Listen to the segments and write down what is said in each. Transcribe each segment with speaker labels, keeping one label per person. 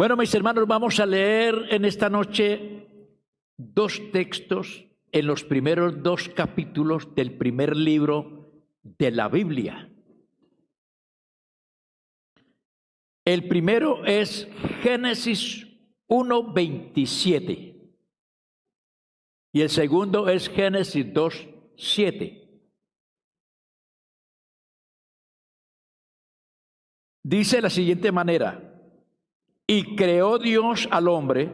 Speaker 1: Bueno, mis hermanos, vamos a leer en esta noche dos textos en los primeros dos capítulos del primer libro de la Biblia. El primero es Génesis 1:27 y el segundo es Génesis 2:7. Dice de la siguiente manera: y creó Dios al hombre,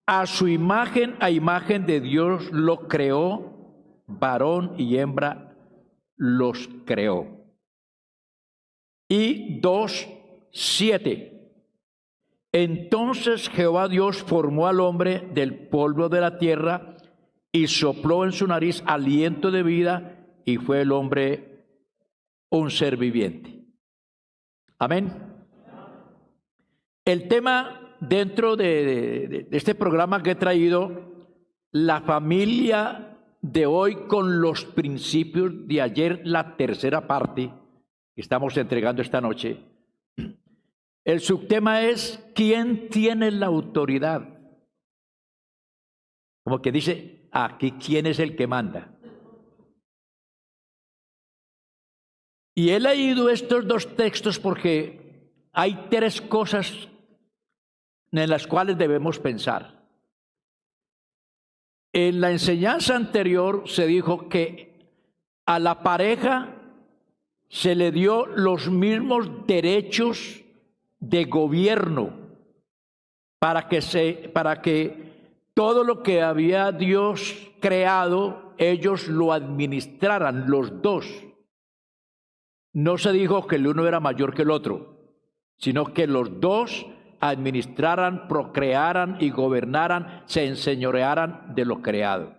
Speaker 1: a su imagen, a imagen de Dios lo creó, varón y hembra los creó. Y 2:7. Entonces Jehová Dios formó al hombre del polvo de la tierra y sopló en su nariz aliento de vida, y fue el hombre un ser viviente. Amén. El tema dentro de este programa que he traído, la familia de hoy con los principios de ayer, la tercera parte que estamos entregando esta noche. El subtema es: ¿quién tiene la autoridad? Como que dice, aquí, ¿quién es el que manda? Y he leído estos dos textos porque hay tres cosas en las cuales debemos pensar. En la enseñanza anterior se dijo que a la pareja se le dio los mismos derechos de gobierno para que todo lo que había Dios creado, ellos lo administraran, los dos. No se dijo que el uno era mayor que el otro, sino que los dos administraran, procrearan y gobernaran, se enseñorearan de lo creado.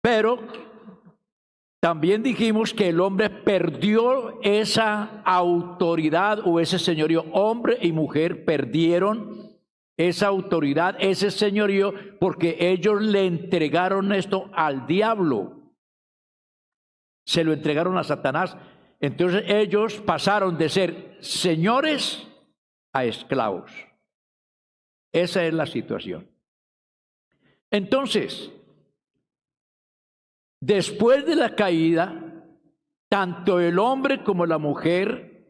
Speaker 1: Pero también dijimos que el hombre perdió esa autoridad o ese señorío. Hombre y mujer perdieron esa autoridad, ese señorío, porque ellos le entregaron esto al diablo. Se lo entregaron a Satanás. Entonces ellos pasaron de ser señores a esclavos. Esa es la situación. Entonces, después de la caída, tanto el hombre como la mujer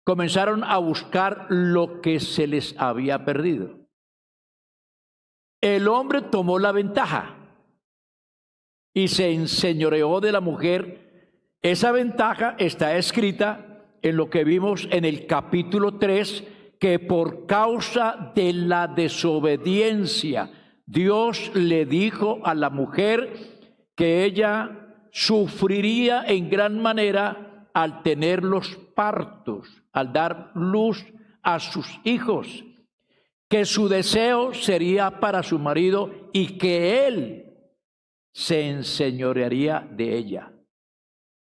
Speaker 1: comenzaron a buscar lo que se les había perdido. El hombre tomó la ventaja y se enseñoreó de la mujer. Esa ventaja está escrita en lo que vimos en el capítulo 3, que por causa de la desobediencia, Dios le dijo a la mujer que ella sufriría en gran manera al tener los partos, al dar luz a sus hijos, que su deseo sería para su marido y que él se enseñorearía de ella.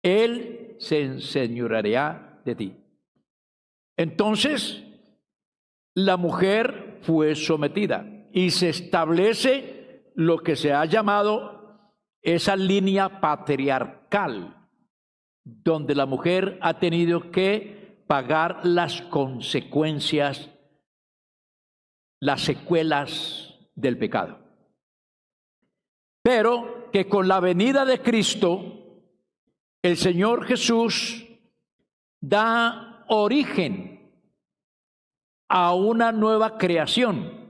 Speaker 1: Él se enseñoreará de ti. Entonces, la mujer fue sometida y se establece lo que se ha llamado esa línea patriarcal, donde la mujer ha tenido que pagar las consecuencias, las secuelas del pecado. Pero que con la venida de Cristo, el Señor Jesús da origen a una nueva creación.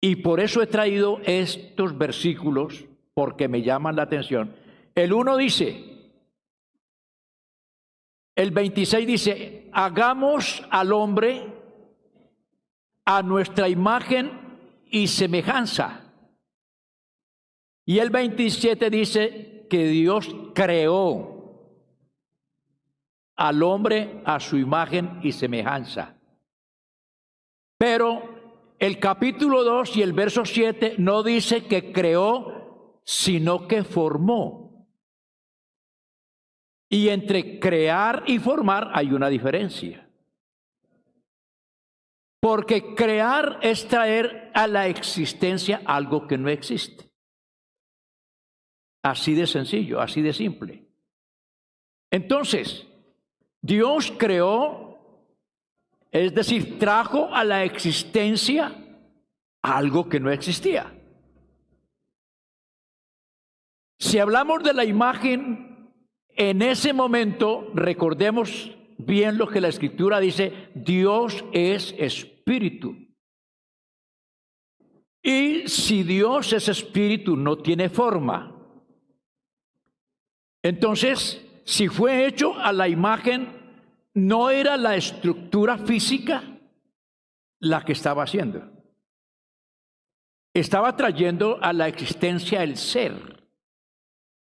Speaker 1: Y por eso he traído estos versículos, porque me llaman la atención. El 1 dice, el 26 dice: hagamos al hombre a nuestra imagen y semejanza. Y el 27 dice que Dios creó al hombre a su imagen y semejanza. Pero el capítulo 2 y el verso 7 no dice que creó, sino que formó. Y entre crear y formar hay una diferencia. Porque crear es traer a la existencia algo que no existe. Así de sencillo, así de simple. Entonces, Dios creó, es decir, trajo a la existencia algo que no existía. Si hablamos de la imagen, en ese momento, recordemos bien lo que la Escritura dice: Dios es espíritu. Y si Dios es espíritu, no tiene forma. Entonces, si fue hecho a la imagen, no era la estructura física la que estaba haciendo. Estaba trayendo a la existencia el ser,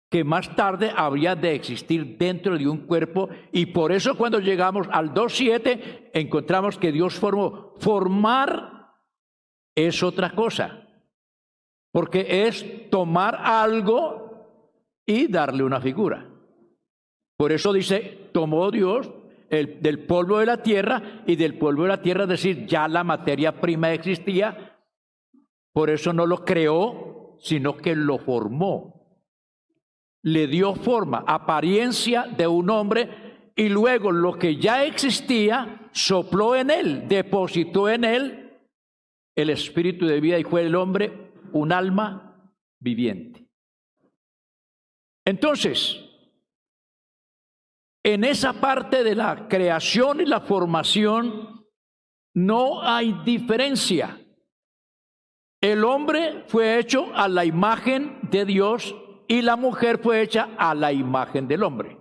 Speaker 1: que más tarde habría de existir dentro de un cuerpo. Y por eso cuando llegamos al 2:7, encontramos que Dios formó. Formar es otra cosa, porque es tomar algo y darle una figura. Por eso dice, tomó Dios del polvo de la tierra, y del polvo de la tierra, es decir, ya la materia prima existía. Por eso no lo creó, sino que lo formó. Le dio forma, apariencia de un hombre, y luego lo que ya existía, sopló en él, depositó en él el espíritu de vida, y fue el hombre un alma viviente. Entonces, en esa parte de la creación y la formación no hay diferencia. El hombre fue hecho a la imagen de Dios y la mujer fue hecha a la imagen del hombre.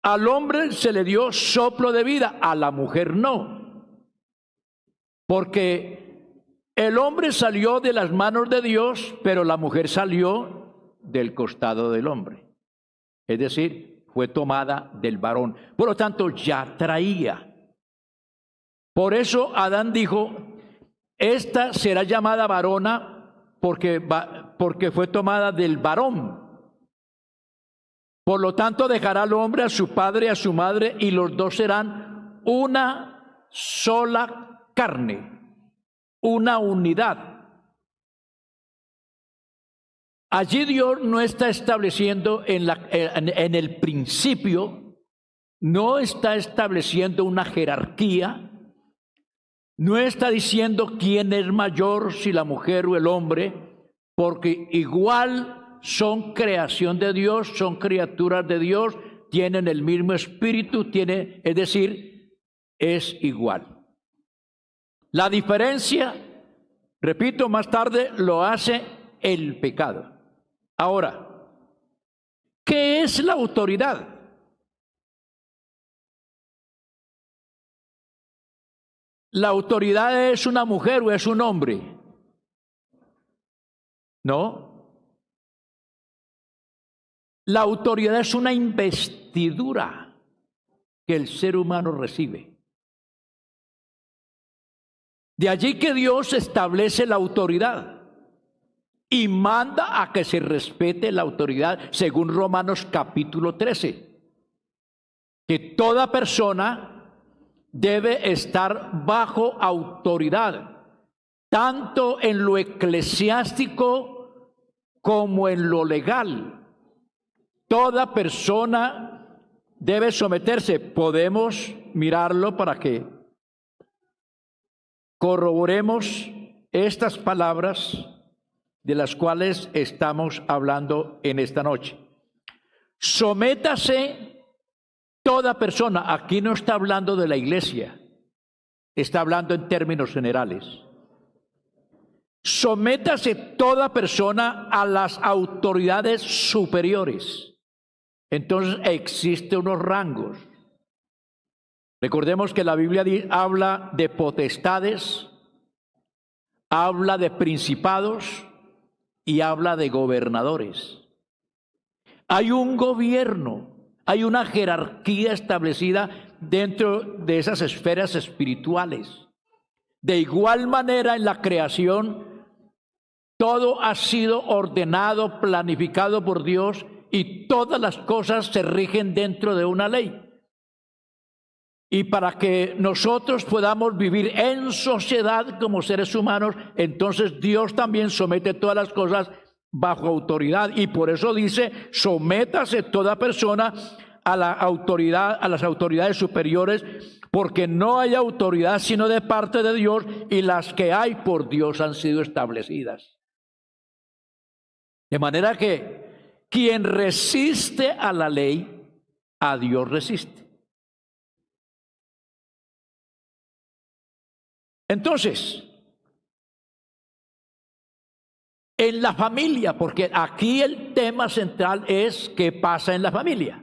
Speaker 1: Al hombre se le dio soplo de vida, a la mujer no. Porque el hombre salió de las manos de Dios, pero la mujer salió del costado del hombre. Es decir, fue tomada del varón. Por lo tanto, ya traía. Por eso Adán dijo: esta será llamada varona porque fue tomada del varón. Por lo tanto, dejará al hombre a su padre y a su madre, y los dos serán una sola carne, una unidad. Allí Dios no está estableciendo en el principio, no está estableciendo una jerarquía, no está diciendo quién es mayor, si la mujer o el hombre, porque igual son creación de Dios, son criaturas de Dios, tienen el mismo espíritu, es decir, es igual. La diferencia, repito, más tarde lo hace el pecado. Ahora, ¿qué es la autoridad? ¿La autoridad es una mujer o es un hombre? No. La autoridad es una investidura que el ser humano recibe. De allí que Dios establece la autoridad y manda a que se respete la autoridad, según Romanos capítulo 13, que toda persona debe estar bajo autoridad, tanto en lo eclesiástico como en lo legal. Toda persona debe someterse. Podemos mirarlo para que corroboremos estas palabras de las cuales estamos hablando en esta noche. Sométase toda persona. Aquí no está hablando de la iglesia, está hablando en términos generales. Sométase toda persona a las autoridades superiores. Entonces existen unos rangos. Recordemos que la Biblia habla de potestades, habla de principados y habla de gobernadores. Hay un gobierno, hay una jerarquía establecida dentro de esas esferas espirituales. De igual manera, en la creación, todo ha sido ordenado, planificado por Dios, y todas las cosas se rigen dentro de una ley. Y para que nosotros podamos vivir en sociedad como seres humanos, entonces Dios también somete todas las cosas bajo autoridad. Y por eso dice: sométase toda persona a la autoridad, a las autoridades superiores, porque no hay autoridad sino de parte de Dios, y las que hay por Dios han sido establecidas. De manera que quien resiste a la ley, a Dios resiste. Entonces, en la familia, porque aquí el tema central es qué pasa en la familia.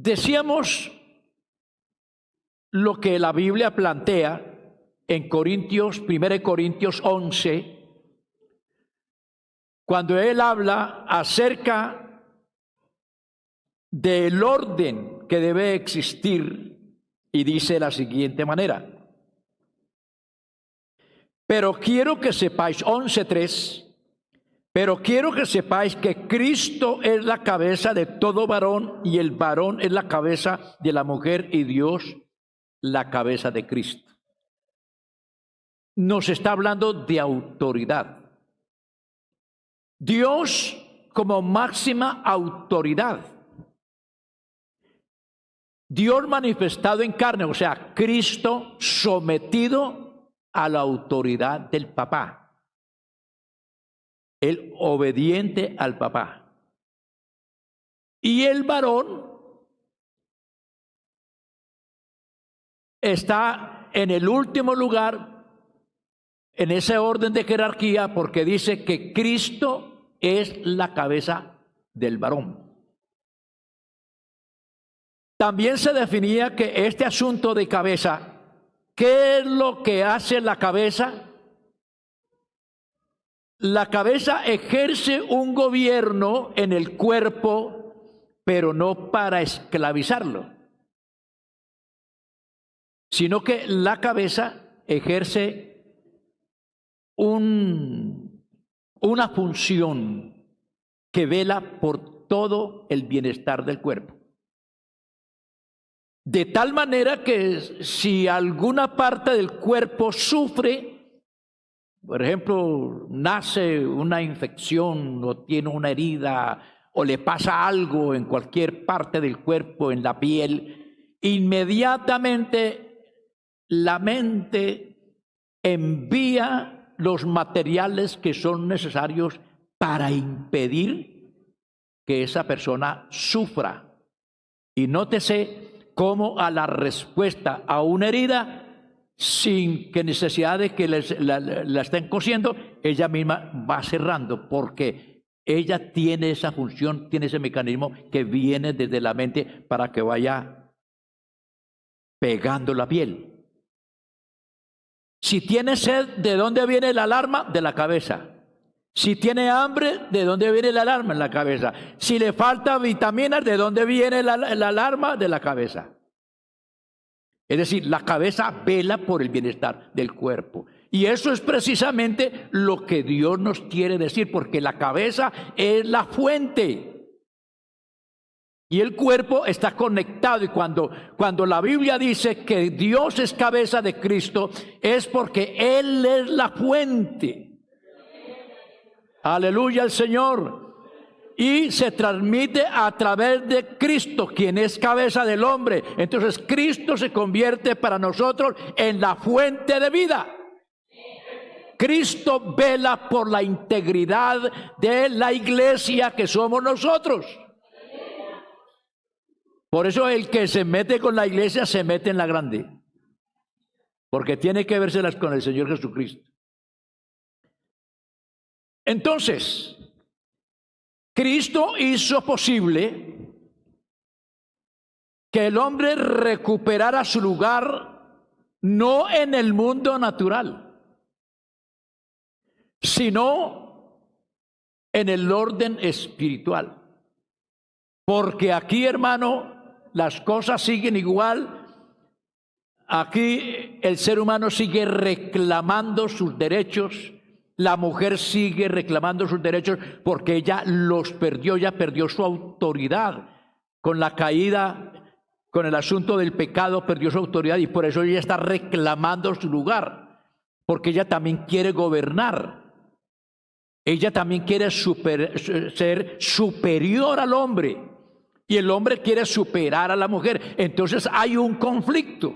Speaker 1: Decíamos lo que la Biblia plantea en Corintios, 1 Corintios 11, cuando él habla acerca del orden que debe existir, y dice de la siguiente manera: pero quiero que sepáis, 11:3, pero quiero que sepáis que Cristo es la cabeza de todo varón, y el varón es la cabeza de la mujer, y Dios la cabeza de Cristo. Nos está hablando de autoridad. Dios como máxima autoridad. Dios manifestado en carne, o sea, Cristo sometido a la autoridad del papá. El obediente al papá. Y el varón está en el último lugar en ese orden de jerarquía, porque dice que Cristo es la cabeza del varón. También se definía que este asunto de cabeza, ¿qué es lo que hace la cabeza? La cabeza ejerce un gobierno en el cuerpo, pero no para esclavizarlo, sino que la cabeza ejerce una función que vela por todo el bienestar del cuerpo. De tal manera que si alguna parte del cuerpo sufre, por ejemplo, nace una infección o tiene una herida o le pasa algo en cualquier parte del cuerpo, en la piel, inmediatamente la mente envía los materiales que son necesarios para impedir que esa persona sufra. Y nótese cómo a la respuesta a una herida, sin que necesidad de que la estén cosiendo, ella misma va cerrando, porque ella tiene esa función, tiene ese mecanismo que viene desde la mente para que vaya pegando la piel. Si tiene sed, ¿de dónde viene la alarma? De la cabeza. Si tiene hambre, ¿de dónde viene la alarma? En la cabeza. Si le falta vitaminas, ¿de dónde viene la alarma? De la cabeza. Es decir, la cabeza vela por el bienestar del cuerpo. Y eso es precisamente lo que Dios nos quiere decir, porque la cabeza es la fuente. Y el cuerpo está conectado, y cuando la Biblia dice que Dios es cabeza de Cristo, es porque Él es la fuente. Aleluya al Señor. Y se transmite a través de Cristo, quien es cabeza del hombre. Entonces Cristo se convierte para nosotros en la fuente de vida. Cristo vela por la integridad de la iglesia que somos nosotros. Por eso el que se mete con la iglesia se mete en la grande, porque tiene que vérselas con el Señor Jesucristo. Entonces, Cristo hizo posible que el hombre recuperara su lugar no en el mundo natural, sino en el orden espiritual. Porque aquí, hermano, las cosas siguen igual. Aquí el ser humano sigue reclamando sus derechos. La mujer sigue reclamando sus derechos porque ella los perdió, ya perdió su autoridad. Con la caída, con el asunto del pecado, perdió su autoridad, y por eso ella está reclamando su lugar, porque ella también quiere gobernar. ella también quiere ser superior al hombre y el hombre quiere superar a la mujer. Entonces hay un conflicto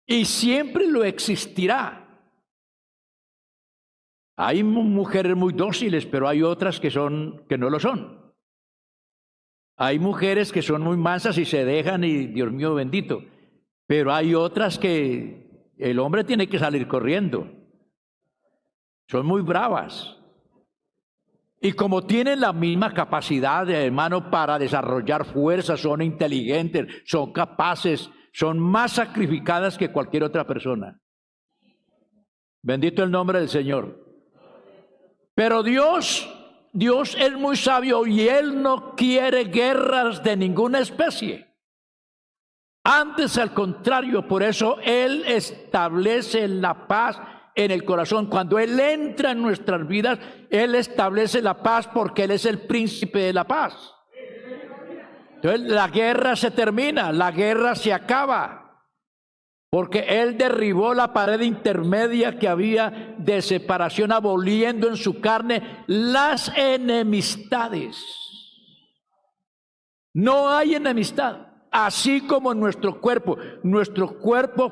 Speaker 1: y siempre lo existirá. Hay mujeres muy dóciles, pero hay otras que no lo son. Hay mujeres que son muy mansas y se dejan y Dios mío bendito. Pero hay otras que el hombre tiene que salir corriendo. Son muy bravas. Y como tienen la misma capacidad, hermano, para desarrollar fuerza, son inteligentes, son capaces, son más sacrificadas que cualquier otra persona. Bendito el nombre del Señor. Pero Dios es muy sabio y Él no quiere guerras de ninguna especie. Antes, al contrario, por eso Él establece la paz en el corazón. Cuando Él entra en nuestras vidas, Él establece la paz porque Él es el príncipe de la paz. Entonces la guerra se termina, la guerra se acaba. Porque Él derribó la pared intermedia que había de separación, aboliendo en su carne las enemistades. No hay enemistad. Así como en nuestro cuerpo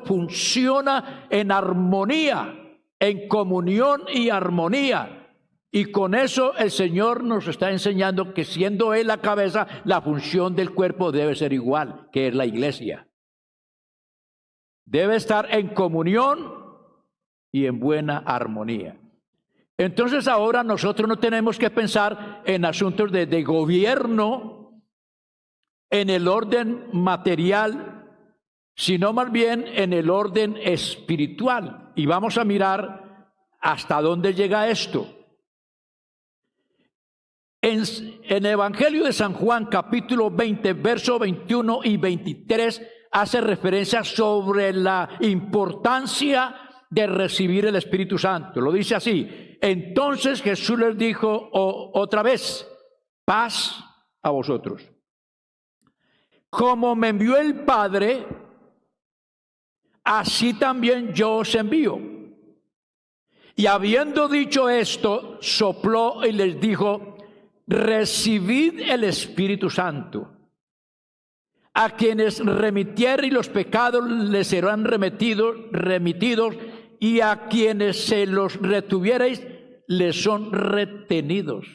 Speaker 1: funciona en armonía, en comunión y armonía. Y con eso el Señor nos está enseñando que siendo Él la cabeza, la función del cuerpo debe ser igual, que es la iglesia. Debe estar en comunión y en buena armonía. Entonces ahora nosotros no tenemos que pensar en asuntos de gobierno, en el orden material, sino más bien en el orden espiritual. Y vamos a mirar hasta dónde llega esto. En el Evangelio de San Juan, capítulo 20, versos 21 y 23, hace referencia sobre la importancia de recibir el Espíritu Santo. Lo dice así: entonces Jesús les dijo otra vez, paz a vosotros. Como me envió el Padre, así también yo os envío. Y habiendo dicho esto, sopló y les dijo, recibid el Espíritu Santo. A quienes remitieren los pecados les serán remitidos, y a quienes se los retuviereis les son retenidos.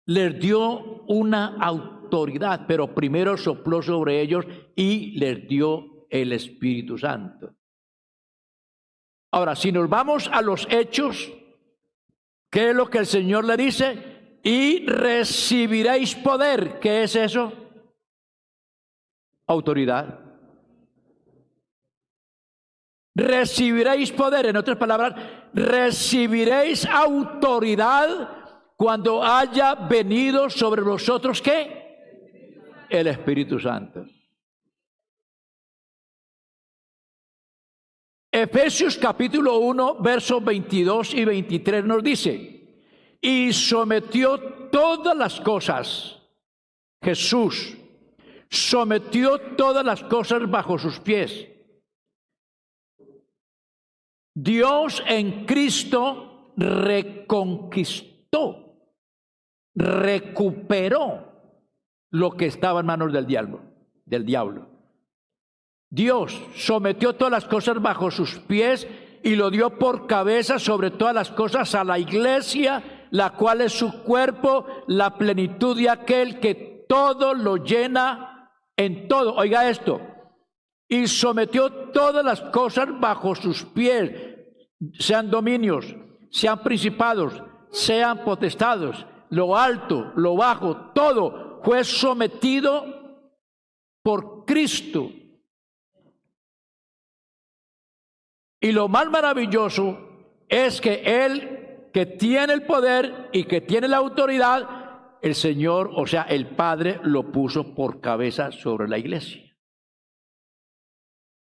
Speaker 1: Les dio una autoridad, pero primero sopló sobre ellos y les dio el Espíritu Santo. Ahora, si nos vamos a los hechos, ¿qué es lo que el Señor le dice? Y recibiréis poder. ¿Qué es eso? Autoridad. Recibiréis poder, en otras palabras, recibiréis autoridad cuando haya venido sobre vosotros, ¿qué? El Espíritu Santo. Efesios capítulo 1, versos 22 y 23 nos dice, y sometió todas las cosas, Jesús sometió todas las cosas bajo sus pies. Dios en Cristo reconquistó, recuperó lo que estaba en manos del diablo. Dios sometió todas las cosas bajo sus pies y lo dio por cabeza sobre todas las cosas a la iglesia, la cual es su cuerpo, la plenitud de aquel que todo lo llena en todo. Oiga esto. Y sometió todas las cosas bajo sus pies, sean dominios, sean principados, sean potestados, lo alto, lo bajo, todo fue sometido por Cristo. Y lo más maravilloso es que Él, que tiene el poder y que tiene la autoridad, el Señor, o sea, el Padre, lo puso por cabeza sobre la iglesia.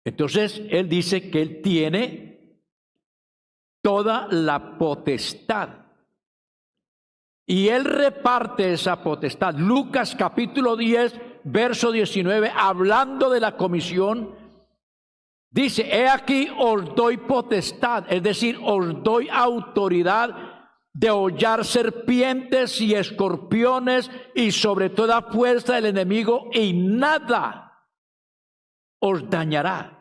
Speaker 1: Entonces, Él dice que Él tiene toda la potestad. Y Él reparte esa potestad. Lucas capítulo 10, verso 19, hablando de la comisión, dice, he aquí os doy potestad, es decir, os doy autoridad degollar serpientes y escorpiones y sobre toda fuerza del enemigo, y nada os dañará.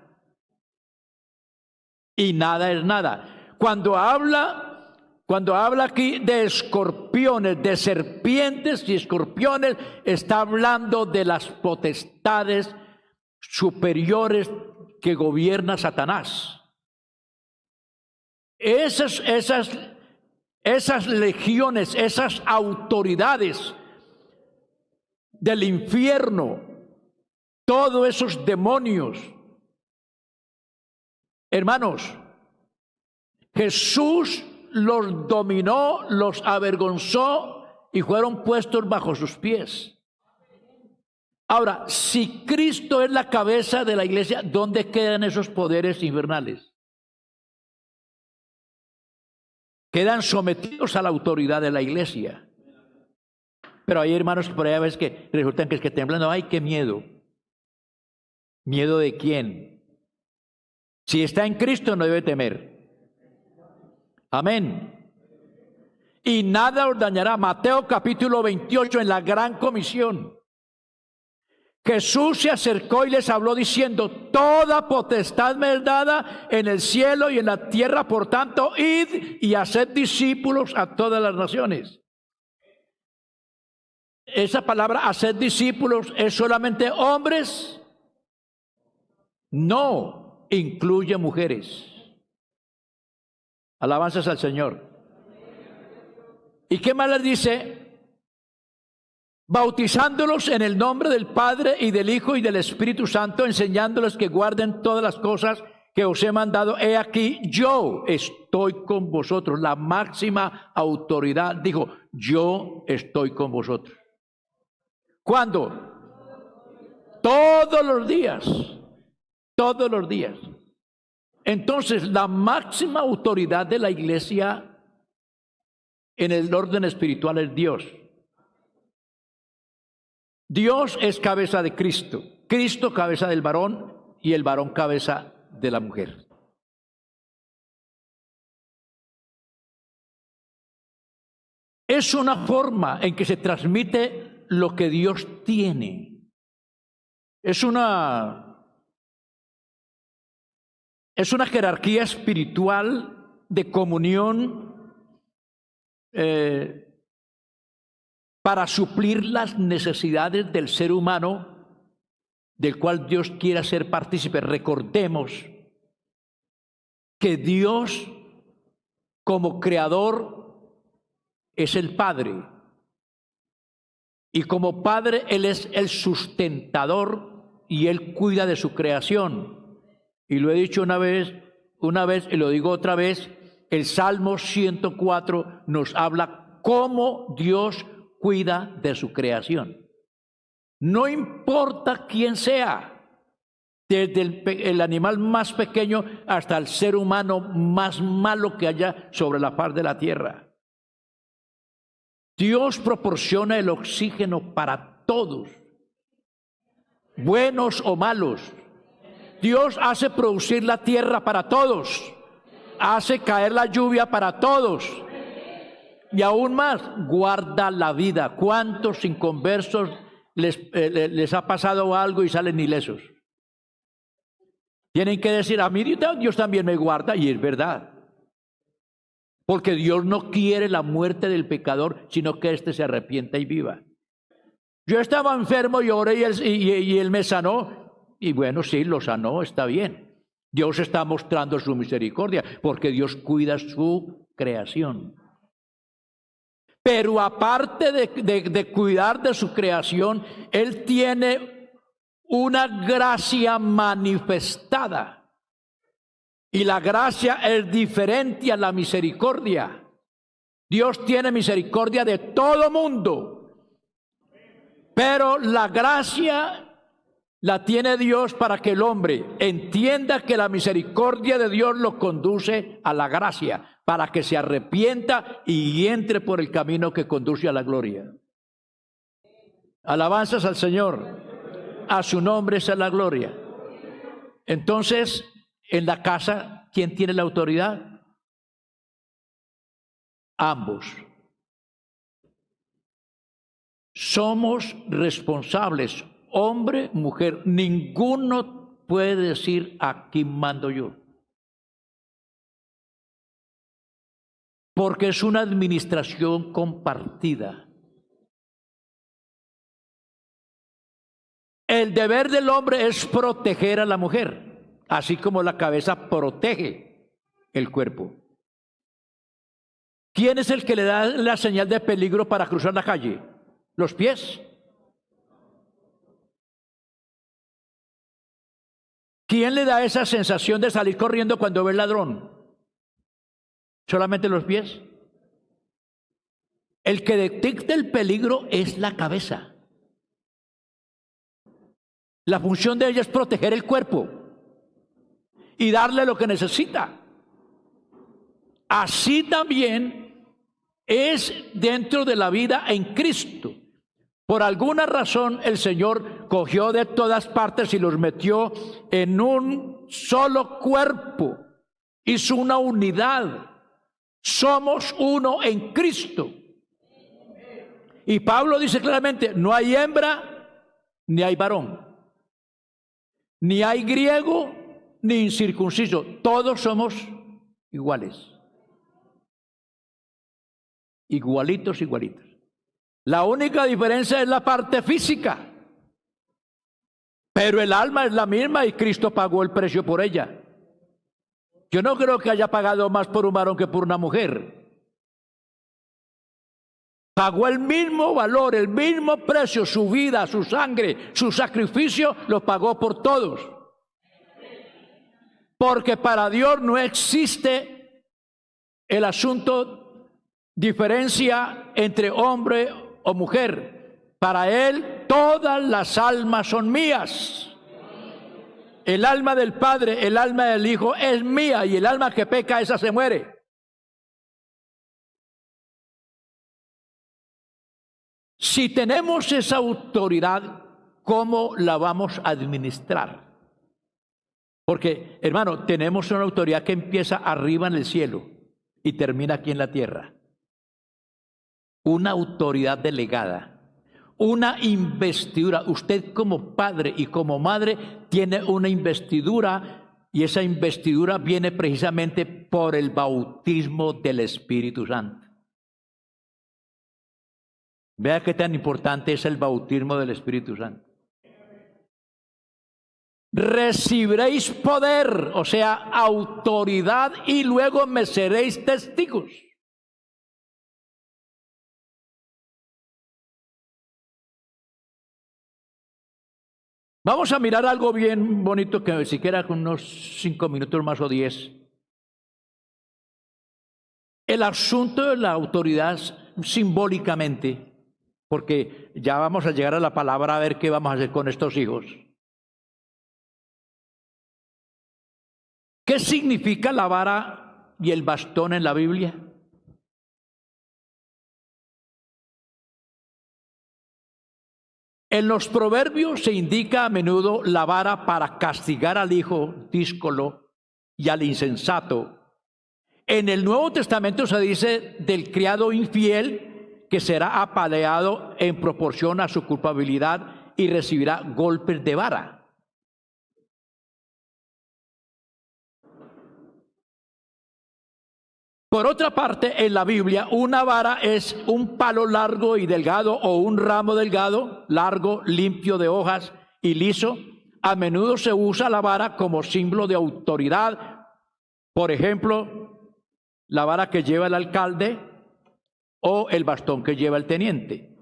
Speaker 1: Y nada es nada. Cuando habla aquí de escorpiones, de serpientes y escorpiones, está hablando de las potestades superiores que gobierna Satanás. Esas legiones, esas autoridades del infierno, todos esos demonios. Hermanos, Jesús los dominó, los avergonzó y fueron puestos bajo sus pies. Ahora, si Cristo es la cabeza de la iglesia, ¿dónde quedan esos poderes infernales? Quedan sometidos a la autoridad de la iglesia. Pero hay hermanos por allá a veces que resultan que temblan. ¡Ay, qué miedo! ¿Miedo de quién? Si está en Cristo no debe temer. Amén. Y nada os dañará. Mateo capítulo 28, en la gran comisión. Jesús se acercó y les habló diciendo: toda potestad me es dada en el cielo y en la tierra, por tanto, id y haced discípulos a todas las naciones. Esa palabra, hacer discípulos, ¿es solamente hombres? No, incluye mujeres. Alabanzas al Señor. ¿Y qué más les dice? Bautizándolos en el nombre del Padre y del Hijo y del Espíritu Santo, enseñándoles que guarden todas las cosas que os he mandado. He aquí, yo estoy con vosotros. La máxima autoridad dijo: yo estoy con vosotros. ¿Cuándo? Todos los días. Todos los días. Entonces, la máxima autoridad de la iglesia en el orden espiritual es Dios. Dios es cabeza de Cristo, Cristo cabeza del varón y el varón cabeza de la mujer. Es una forma en que se transmite lo que Dios tiene. Es una jerarquía espiritual de comunión para suplir las necesidades del ser humano, del cual Dios quiere ser partícipe. Recordemos que Dios, como creador, es el Padre. Y como Padre, Él es el sustentador y Él cuida de su creación. Y lo he dicho una vez y lo digo otra vez, el Salmo 104 nos habla cómo Dios cuida de su creación. No importa quién sea, desde el animal más pequeño hasta el ser humano más malo que haya sobre la faz de la tierra. Dios proporciona el oxígeno para todos, buenos o malos. Dios hace producir la tierra para todos, hace caer la lluvia para todos. Y aún más, guarda la vida. ¿Cuántos inconversos les ha pasado algo y salen ilesos? Tienen que decir: a mí Dios también me guarda, y es verdad. Porque Dios no quiere la muerte del pecador, sino que éste se arrepienta y viva. Yo estaba enfermo y oré y él me sanó. Y bueno, sí, lo sanó, está bien. Dios está mostrando su misericordia, porque Dios cuida su creación. Pero aparte de cuidar de su creación, Él tiene una gracia manifestada. Y la gracia es diferente a la misericordia. Dios tiene misericordia de todo mundo. Pero la gracia la tiene Dios para que el hombre entienda que la misericordia de Dios lo conduce a la gracia, para que se arrepienta y entre por el camino que conduce a la gloria. Alabanzas al Señor. A su nombre sea la gloria. Entonces, en la casa, ¿quién tiene la autoridad? ambos. Somos responsables, hombre, mujer. Ninguno puede decir aquí mando yo. Porque es una administración compartida. El deber del hombre es proteger a la mujer, así como la cabeza protege el cuerpo. ¿Quién es el que le da la señal de peligro para cruzar la calle? Los pies. ¿Quién le da esa sensación de salir corriendo cuando ve al ladrón? ¿Solamente los pies? El que detecta el peligro es la cabeza. La función de ella es proteger el cuerpo y darle lo que necesita. Así también es dentro de la vida en Cristo. Por alguna razón el Señor cogió de todas partes y los metió en un solo cuerpo. Hizo una unidad. Somos uno en Cristo. Y Pablo dice claramente, no hay hembra ni hay varón, ni hay griego ni incircunciso, todos somos iguales. Igualitos, igualitos. La única diferencia es la parte física, pero el alma es la misma y Cristo pagó el precio por ella. Yo no creo que haya pagado más por un varón que por una mujer. Pagó el mismo valor, el mismo precio, su vida, su sangre, su sacrificio, lo pagó por todos. Porque para Dios no existe el asunto diferencia entre hombre o mujer. Para Él todas las almas son mías. El alma del Padre, el alma del Hijo es mía y el alma que peca, esa se muere. Si tenemos esa autoridad, ¿cómo la vamos a administrar? Porque, hermano, tenemos una autoridad que empieza arriba en el cielo y termina aquí en la tierra. Una autoridad delegada, una investidura. Usted como padre y como madre tiene una investidura y esa investidura viene precisamente por el bautismo del Espíritu Santo. Vea qué tan importante es el bautismo del Espíritu Santo. Recibiréis poder, o sea, autoridad, y luego me seréis testigos. Vamos a mirar algo bien bonito que siquiera con unos 5 minutos más o 10. El asunto de la autoridad simbólicamente, porque ya vamos a llegar a la palabra a ver qué vamos a hacer con estos hijos. ¿Qué significa la vara y el bastón en la Biblia? En los proverbios se indica a menudo la vara para castigar al hijo díscolo y al insensato. En el Nuevo Testamento se dice del criado infiel que será apaleado en proporción a su culpabilidad y recibirá golpes de vara. Por otra parte, en la Biblia, una vara es un palo largo y delgado o un ramo delgado, largo, limpio de hojas y liso. A menudo se usa la vara como símbolo de autoridad. Por ejemplo, la vara que lleva el alcalde o el bastón que lleva el teniente.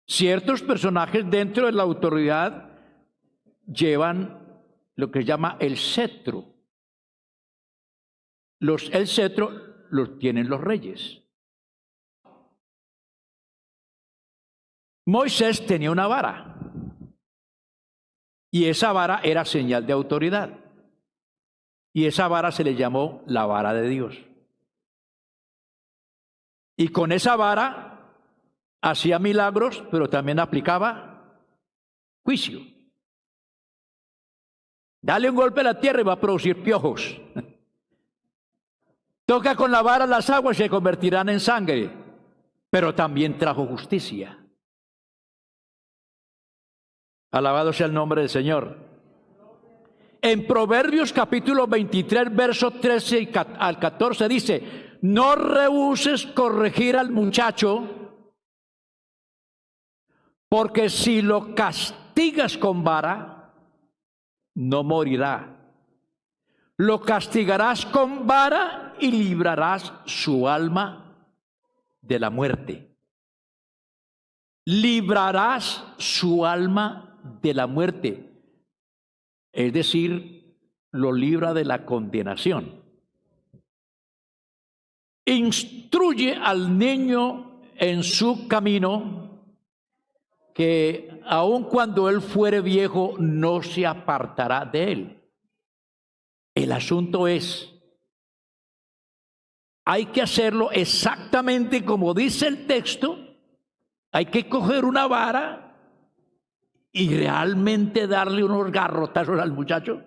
Speaker 1: Ciertos personajes dentro de la autoridad llevan lo que se llama el cetro. El cetro lo tienen los reyes. Moisés tenía una vara y esa vara era señal de autoridad y esa vara se le llamó la vara de Dios. Y con esa vara hacía milagros, pero también aplicaba juicio. Dale un golpe a la tierra y va a producir piojos. Toca con la vara las aguas y se convertirán en sangre, pero también trajo justicia. Alabado sea el nombre del Señor. En Proverbios capítulo 23, verso 13 al 14 dice: no rehúses corregir al muchacho, porque si lo castigas con vara, no morirá. Lo castigarás con vara y librarás su alma de la muerte. Librarás su alma de la muerte. Es decir, lo libra de la condenación. Instruye al niño en su camino, que aun cuando él fuere viejo, no se apartará de él. El asunto es, hay que hacerlo exactamente como dice el texto. Hay que coger una vara y realmente darle unos garrotazos al muchacho.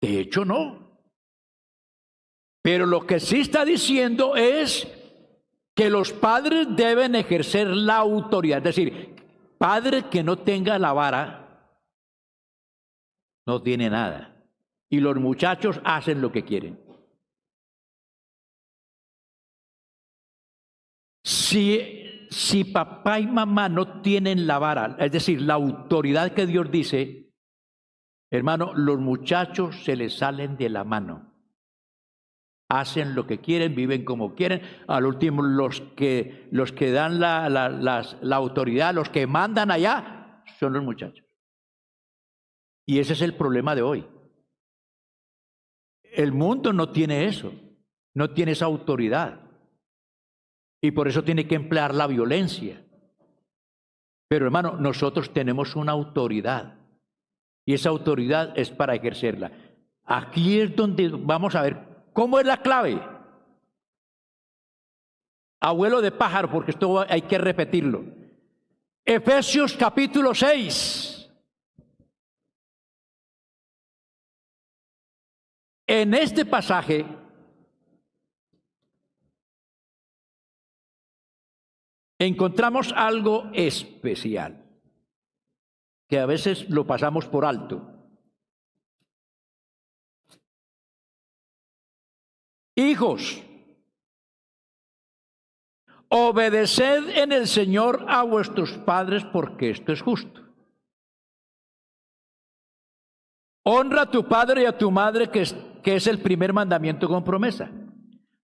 Speaker 1: De hecho, no. Pero lo que sí está diciendo es que los padres deben ejercer la autoridad. Es decir, padre que no tenga la vara no tiene nada. Y los muchachos hacen lo que quieren. Si papá y mamá no tienen la vara, es decir, la autoridad que Dios dice, hermano, los muchachos se les salen de la mano. Hacen lo que quieren, viven como quieren. Al último, los que dan la autoridad, los que mandan allá, son los muchachos. Y ese es el problema de hoy. El mundo no tiene eso, no tiene esa autoridad. Y por eso tiene que emplear la violencia. Pero hermano, nosotros tenemos una autoridad. Y esa autoridad es para ejercerla. Aquí es donde vamos a ver cómo es la clave. Abuelo de pájaro, porque esto hay que repetirlo. Efesios capítulo 6. En este pasaje encontramos algo especial, que a veces lo pasamos por alto. Hijos, obedeced en el Señor a vuestros padres, porque esto es justo. Honra a tu padre y a tu madre, que es el primer mandamiento con promesa,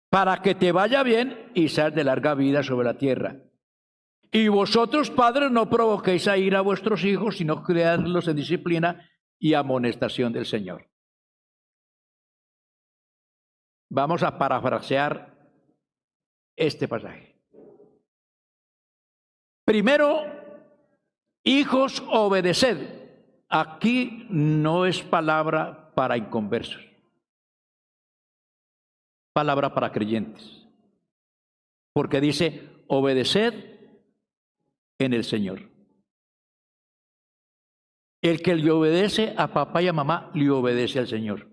Speaker 1: para que te vaya bien y seas de larga vida sobre la tierra. Y vosotros, padres, no provoquéis a ira a vuestros hijos, sino criadlos en disciplina y amonestación del Señor. Vamos a parafrasear este pasaje. Primero, hijos, obedeced. Aquí no es palabra para inconversos, palabra para creyentes, porque dice: obedeced en el Señor. El que le obedece a papá y a mamá, le obedece al Señor.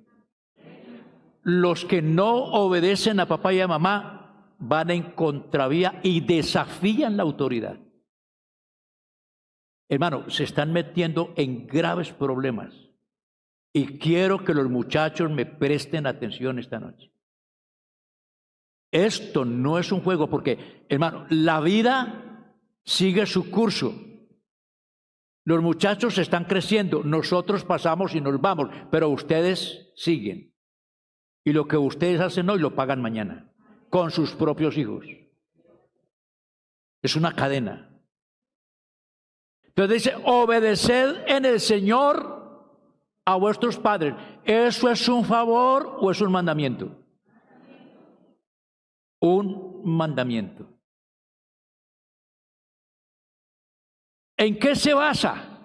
Speaker 1: Los que no obedecen a papá y a mamá van en contravía y desafían la autoridad. Hermano, se están metiendo en graves problemas. Y quiero que los muchachos me presten atención esta noche. Esto no es un juego, porque, hermano, la vida sigue su curso. Los muchachos están creciendo, nosotros pasamos y nos vamos, pero ustedes siguen. Y lo que ustedes hacen hoy lo pagan mañana, con sus propios hijos. Es una cadena. Entonces dice: obedeced en el Señor a vuestros padres. ¿Eso es un favor o es un mandamiento? Un mandamiento. ¿En qué se basa?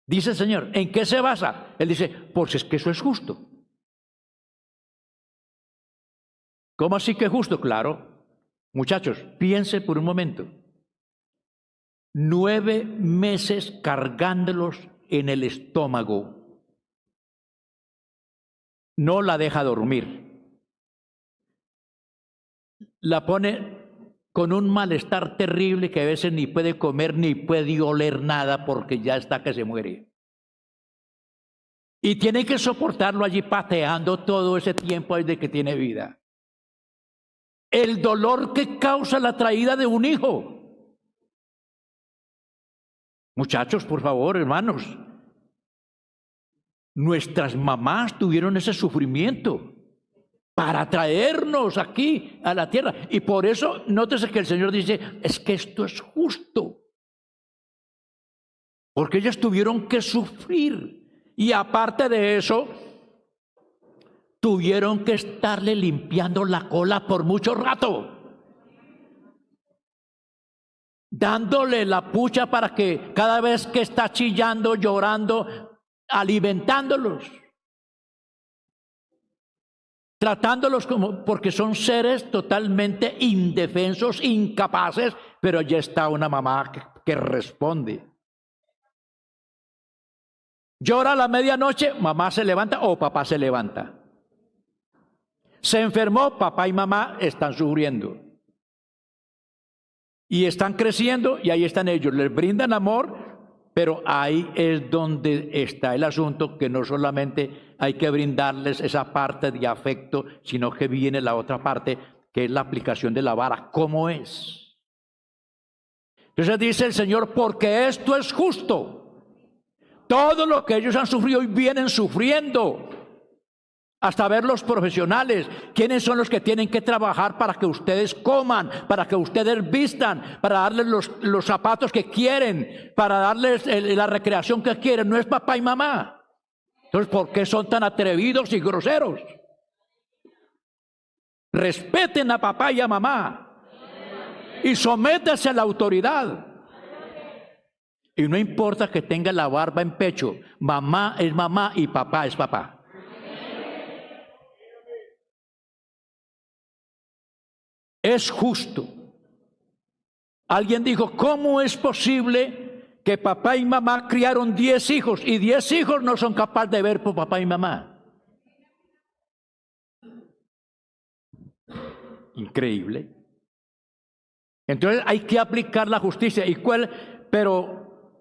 Speaker 1: Dice el Señor, ¿en qué se basa? Él dice: pues es que eso es justo. ¿Cómo así que es justo? Claro. Muchachos, piense por un momento. 9 meses cargándolos en el estómago. No la deja dormir. la pone con un malestar terrible que a veces ni puede comer ni puede oler nada porque ya está que se muere. Y tiene que soportarlo allí pateando todo ese tiempo desde que tiene vida. El dolor que causa la traída de un hijo. Muchachos, por favor, hermanos, nuestras mamás tuvieron ese sufrimiento para traernos aquí a la tierra. Y por eso, nótese que el Señor dice, es que esto es justo. Porque ellas tuvieron que sufrir. Y aparte de eso, tuvieron que estarle limpiando la cola por mucho rato. Dándole la pucha para que cada vez que está chillando, llorando, alimentándolos. Tratándolos como, porque son seres totalmente indefensos, incapaces, pero ya está una mamá que responde. Llora a la medianoche, mamá se levanta o papá se levanta. Se enfermó, papá y mamá están sufriendo. Y están creciendo y ahí están ellos, les brindan amor, pero ahí es donde está el asunto, que no solamente hay que brindarles esa parte de afecto, sino que viene la otra parte, que es la aplicación de la vara. ¿Cómo es? Entonces dice el Señor, porque esto es justo. Todo lo que ellos han sufrido y vienen sufriendo. Hasta ver los profesionales, quiénes son los que tienen que trabajar para que ustedes coman, para que ustedes vistan, para darles los zapatos que quieren, para darles la recreación que quieren. No es papá y mamá. Entonces, ¿por qué son tan atrevidos y groseros? Respeten a papá y a mamá y sométanse a la autoridad. Y no importa que tenga la barba en pecho, mamá es mamá y papá es papá. Es justo. Alguien dijo, ¿cómo es posible que papá y mamá criaron 10 hijos y 10 hijos no son capaces de ver por papá y mamá? Increíble. Entonces hay que aplicar la justicia. Pero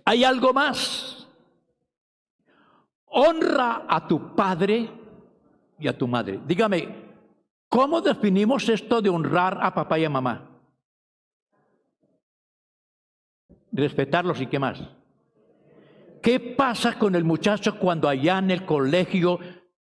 Speaker 1: hay algo más. Honra a tu padre y a tu madre. Dígame, ¿cómo definimos esto de honrar a papá y a mamá? Respetarlos y qué más. ¿Qué pasa con el muchacho cuando allá en el colegio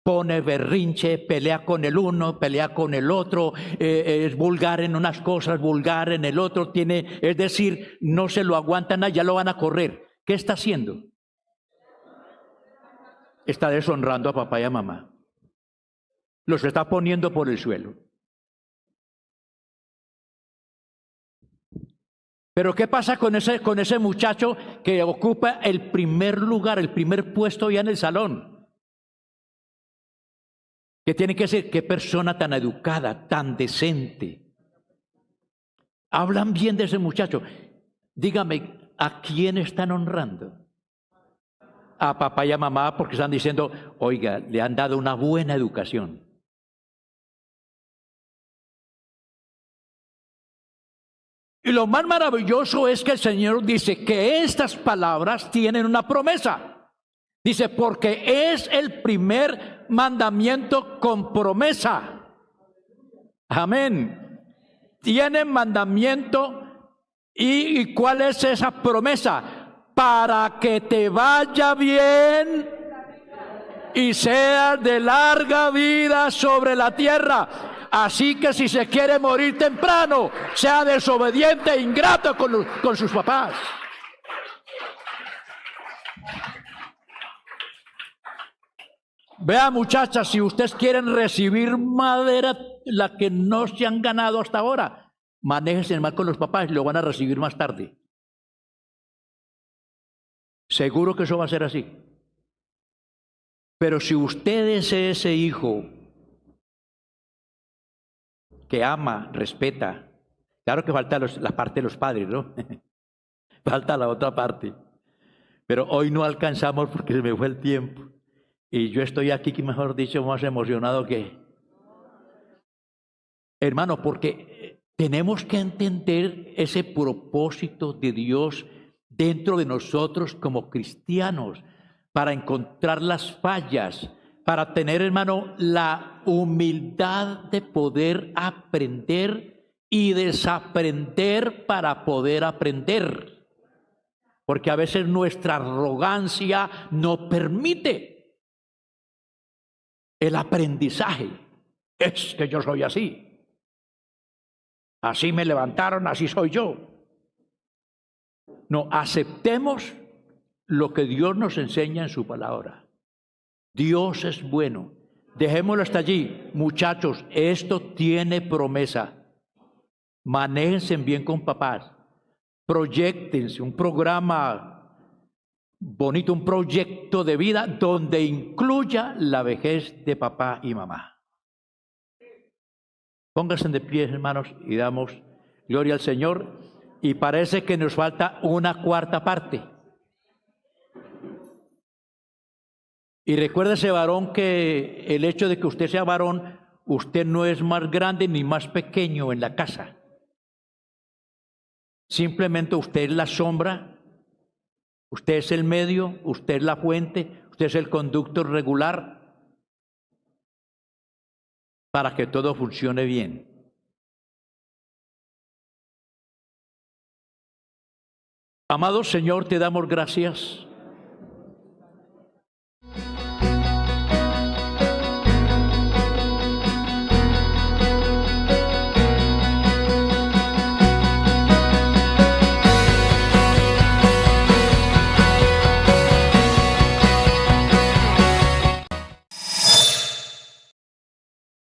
Speaker 1: pone berrinche, pelea con el uno, pelea con el otro, es vulgar en unas cosas, vulgar en el otro, es decir, no se lo aguantan, ya lo van a correr? ¿Qué está haciendo? Está deshonrando a papá y a mamá. Los está poniendo por el suelo. Pero ¿qué pasa con ese muchacho que ocupa el primer lugar, el primer puesto ya en el salón? Que tiene que ser, qué persona tan educada, tan decente. Hablan bien de ese muchacho. Dígame, ¿a quién están honrando? A papá y a mamá, porque están diciendo, oiga, le han dado una buena educación. Y lo más maravilloso es que el Señor dice que estas palabras tienen una promesa. Dice, porque es el primer mandamiento con promesa. Amén. Tiene mandamiento. ¿Y cuál es esa promesa? Para que te vaya bien y seas de larga vida sobre la tierra. Así que si se quiere morir temprano, sea desobediente e ingrato con sus papás. Vea, muchachas, si ustedes quieren recibir madera, la que no se han ganado hasta ahora, manéjense mal con los papás y lo van a recibir más tarde. Seguro que eso va a ser así. Pero si usted es ese hijo que ama, respeta, claro que falta la parte de los padres, ¿no? Falta la otra parte. Pero hoy no alcanzamos porque se me fue el tiempo. Y yo estoy aquí, que mejor dicho, más emocionado que... Hermano, porque tenemos que entender ese propósito de Dios dentro de nosotros como cristianos, para encontrar las fallas, para tener, hermano, la humildad de poder aprender y desaprender para poder aprender. Porque a veces nuestra arrogancia no permite el aprendizaje. Es que yo soy así. Así me levantaron, así soy yo. No, aceptemos lo que Dios nos enseña en su palabra. Dios es bueno. Dejémoslo hasta allí. Muchachos, esto tiene promesa. Manéjense bien con papás. Proyéctense un programa bonito, un proyecto de vida donde incluya la vejez de papá y mamá. Pónganse de pie, hermanos, y damos gloria al Señor. Y parece que nos falta una cuarta parte. Y recuérdese, varón, que el hecho de que usted sea varón, usted no es más grande ni más pequeño en la casa. Simplemente usted es la sombra, usted es el medio, usted es la fuente, usted es el conducto regular para que todo funcione bien. Amado Señor, te damos gracias